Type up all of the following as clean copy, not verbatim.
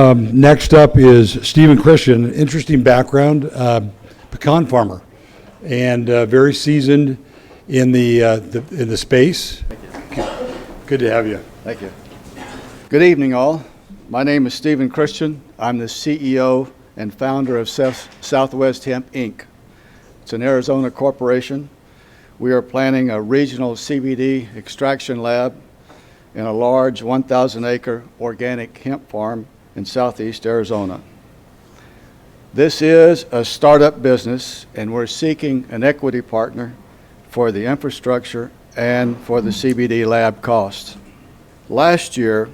Next up is Stephen Christian, interesting background, pecan farmer, and very seasoned in the space. Good to have you. Thank you. Good evening, all. My name is Stephen Christian. I'm the CEO and founder of Southwest Hemp, Inc. It's an Arizona corporation. We are planning a regional CBD extraction lab in a large 1,000-acre organic hemp farm in southeast Arizona. This is a startup business, and we're seeking an equity partner for the infrastructure and for the CBD lab costs. Last year,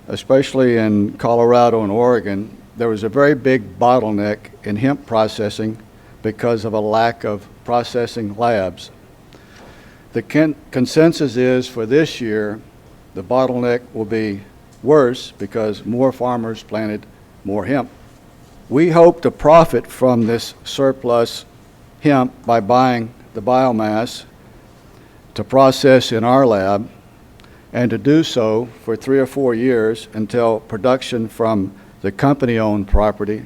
especially in Colorado and Oregon, there was a very big bottleneck in hemp processing because of a lack of processing labs. The consensus is for this year, the bottleneck will be worse because more farmers planted more hemp. We hope to profit from this surplus hemp by buying the biomass to process in our lab, and to do so for 3 or 4 years until production from the company-owned property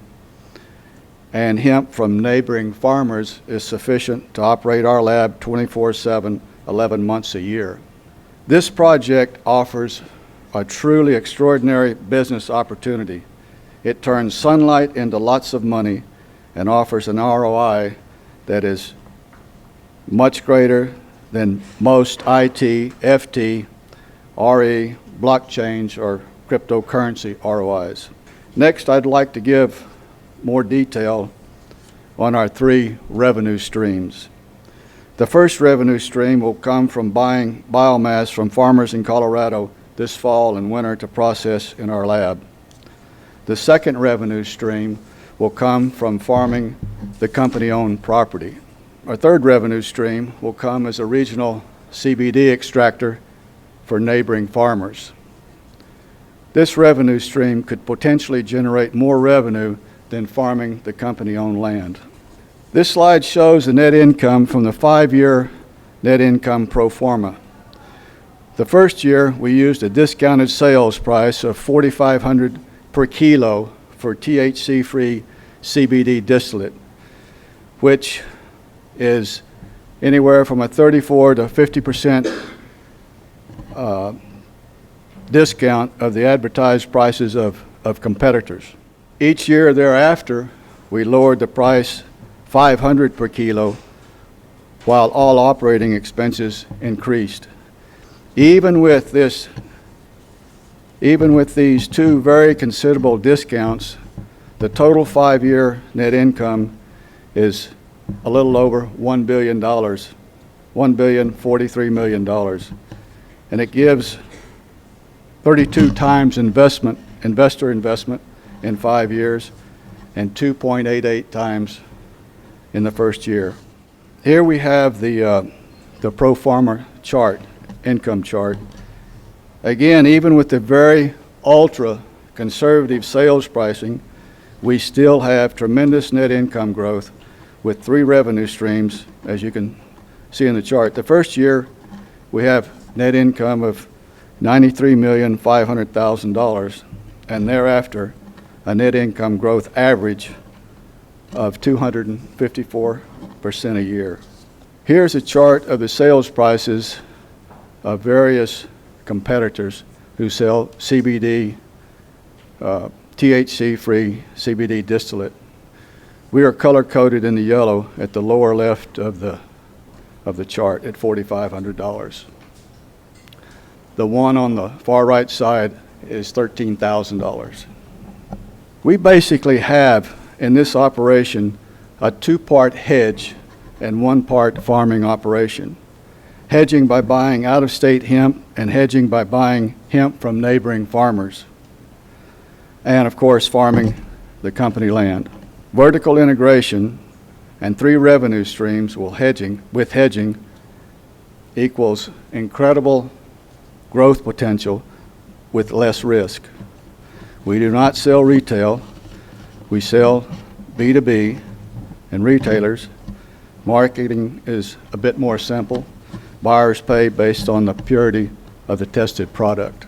and hemp from neighboring farmers is sufficient to operate our lab 24/7, 11 months a year. This project offers a truly extraordinary business opportunity. It turns sunlight into lots of money and offers an ROI that is much greater than most IT, FT, RE, blockchain, or cryptocurrency ROIs. Next, I'd like to give more detail on our 3 revenue streams. The first revenue stream will come from buying biomass from farmers in Colorado this fall and winter to process in our lab. The second revenue stream will come from farming the company-owned property. Our third revenue stream will come as a regional CBD extractor for neighboring farmers. This revenue stream could potentially generate more revenue than farming the company-owned land. This slide shows the net income from the 5-year net income pro forma. The first year, we used a discounted sales price of $4,500 per kilo for THC-free CBD distillate, which is anywhere from a 34 to 50% discount of the advertised prices of competitors. Each year thereafter, we lowered the price $500 per kilo, while all operating expenses increased. Even with these 2 very considerable discounts, the total 5-year net income is a little over $1 billion, $1,043 million. And it gives 32 times investor investment in 5 years and 2.88 times in the first year. Here we have the pro forma chart, income chart. Again, even with the very ultra conservative sales pricing, we still have tremendous net income growth with 3 revenue streams, as you can see in the chart. The first year, we have net income of $93,500,000, and thereafter, a net income growth average of 254% a year. Here's a chart of the sales prices of various competitors who sell CBD, THC-free CBD distillate. We are color-coded in the yellow at the lower left of the chart at $4,500. The one on the far right side is $13,000. We basically have in this operation a 2-part hedge and 1-part farming operation. Hedging by buying out-of-state hemp and hedging by buying hemp from neighboring farmers. And of course, farming the company land. Vertical integration and 3 revenue streams with hedging equals incredible growth potential with less risk. We do not sell retail. We sell B2B and retailers. Marketing is a bit more simple. Buyers pay based on the purity of the tested product.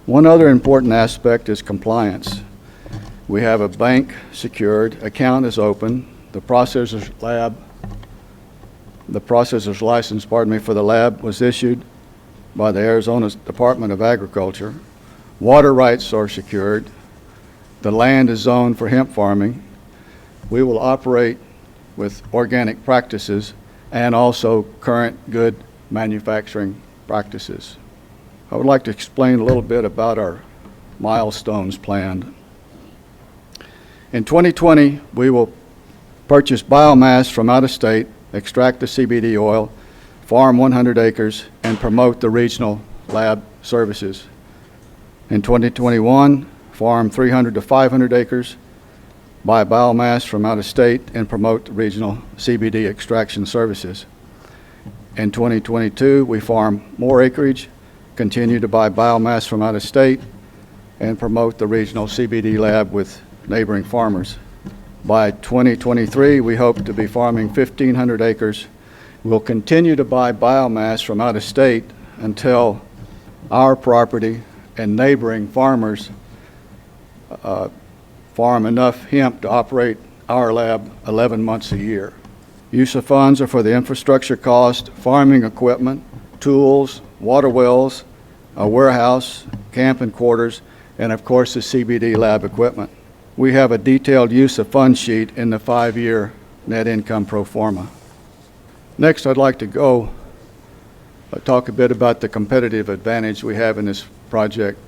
One other important aspect is compliance. We have a bank secured, account is open, the processor's license, for the lab was issued by the Arizona Department of Agriculture. Water rights are secured. The land is zoned for hemp farming. We will operate with organic practices and also current good manufacturing practices. I would like to explain a little bit about our milestones planned. In 2020, we will purchase biomass from out of state, extract the CBD oil, farm 100 acres, and promote the regional lab services. In 2021, farm 300 to 500 acres, buy biomass from out of state, and promote the regional CBD extraction services. In 2022, we farm more acreage, continue to buy biomass from out of state, and promote the regional CBD lab with neighboring farmers. By 2023, we hope to be farming 1,500 acres. We'll continue to buy biomass from out of state until our property and neighboring farmers farm enough hemp to operate our lab 11 months a year. Use of funds are for the infrastructure cost, farming equipment, tools, water wells, a warehouse, camp and quarters, and of course the CBD lab equipment. We have a detailed use of fund sheet in the 5-year net income pro forma. Next, I'd like to talk a bit about the competitive advantage we have in this project.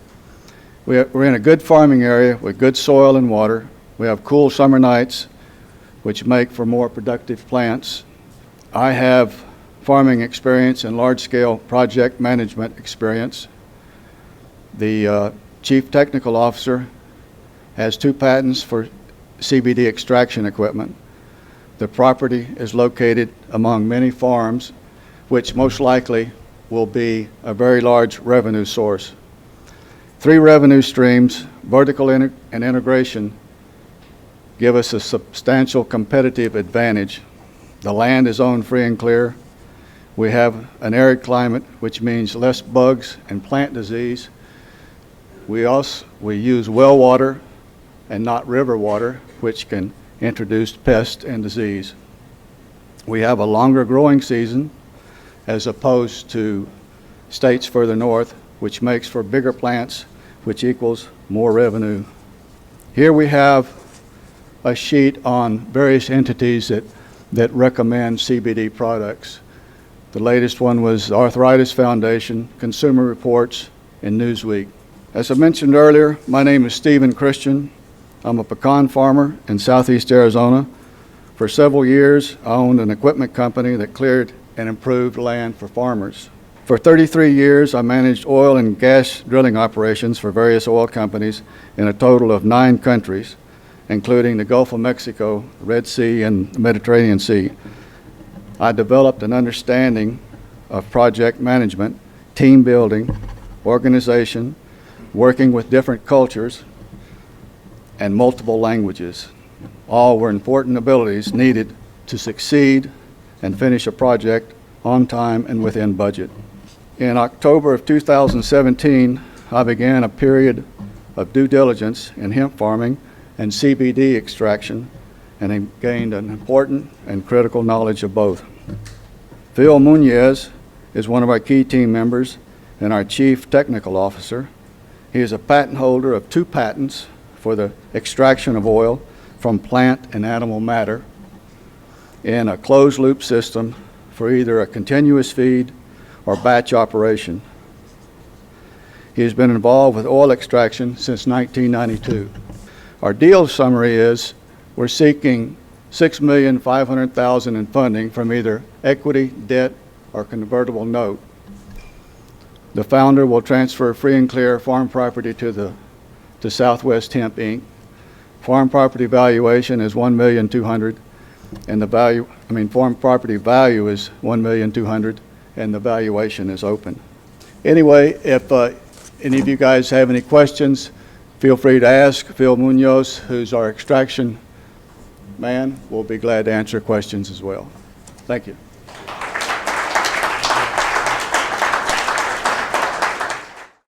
We're in a good farming area with good soil and water. We have cool summer nights, which make for more productive plants. I have farming experience and large-scale project management experience. The Chief Technical Officer has 2 patents for CBD extraction equipment. The property is located among many farms, which most likely will be a very large revenue source. 3 revenue streams, vertical and integration, give us a substantial competitive advantage. The land is owned free and clear. We have an arid climate, which means less bugs and plant disease. We use well water and not river water, which can introduce pest and disease. We have a longer growing season as opposed to states further north, which makes for bigger plants, which equals more revenue. Here we have a sheet on various entities that recommend CBD products. The latest one was Arthritis Foundation, Consumer Reports, and Newsweek. As I mentioned earlier, my name is Stephen Christian. I'm a pecan farmer in southeast Arizona. For several years, I owned an equipment company that cleared and improved land for farmers. For 33 years, I managed oil and gas drilling operations for various oil companies in a total of 9 countries, including the Gulf of Mexico, Red Sea, and the Mediterranean Sea. I developed an understanding of project management, team building, organization, working with different cultures, and multiple languages. All were important abilities needed to succeed and finish a project on time and within budget. In October of 2017, I began a period of due diligence in hemp farming and CBD extraction, and I gained an important and critical knowledge of both. Phil Munoz is one of our key team members and our Chief Technical Officer. He is a patent holder of 2 patents for the extraction of oil from plant and animal matter in a closed-loop system for either a continuous feed or batch operation. He has been involved with oil extraction since 1992. Our deal summary is we're seeking $6,500,000 in funding from either equity, debt, or convertible note. The founder will transfer free and clear farm property to Southwest Hemp, Inc. Farm property valuation is $1,200,000, and the farm property value is $1,200,000, and the valuation is open. Anyway, if any of you guys have any questions, feel free to ask. Phil Munoz, who's our extraction man, will be glad to answer questions as well. Thank you.